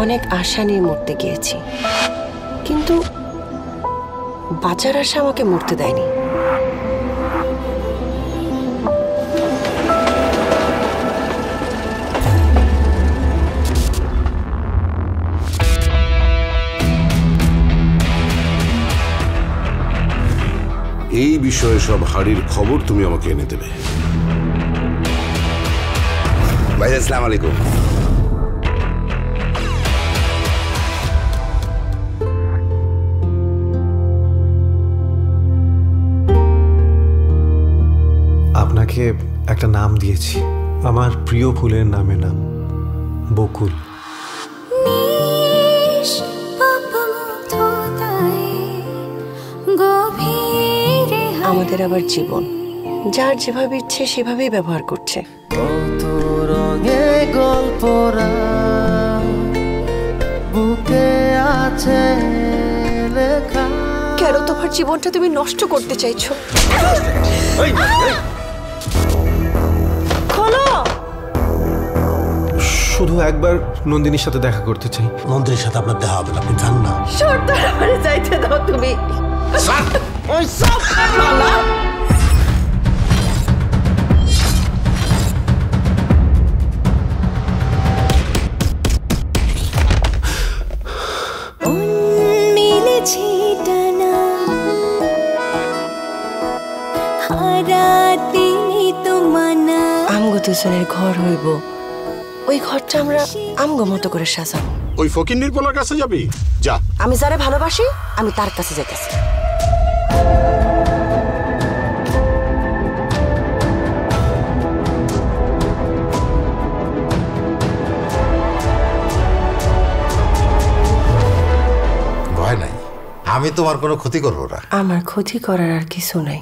অনেক আশা নিয়ে মরতে গিয়েছি, কিন্তু বাঁচার আশা আমাকে মরতে দেয়নি। এই বিষয়ে সব হাড়ির খবর তুমি আমাকে এনে দেবে। ভাই আসসালামু আলাইকুম। আপনাকে একটা নাম দিয়েছি, আমার প্রিয় ফুলের নামে নাম, বকুল। আমাদের আবার জীবন, যার যেভাবে ইচ্ছে সেভাবেই ব্যবহার করছে। কেন তোমার জীবনটা তুমি নষ্ট করতে চাইছো? শুধু একবার নন্দিনীর সাথে দেখা করতে চাই। নন্দিনীর সাথে আপনার দেখা হবে না, আপনি জান না। সর্দার আমারে যাইতে দাও তুমি। আমগো দুজনের ঘর হইব, ওই ঘরটা আমরা আমগো মতো করে সাজাবো। ওই ফকিন্নির পোলার কাছে যাবি? যা। আমি যারে ভালোবাসি আমি তার কাছে যাইতেছি। ভয় নাই, আমি তোমার কোনো ক্ষতি করবো না। আমার ক্ষতি করার আর কিছু নাই।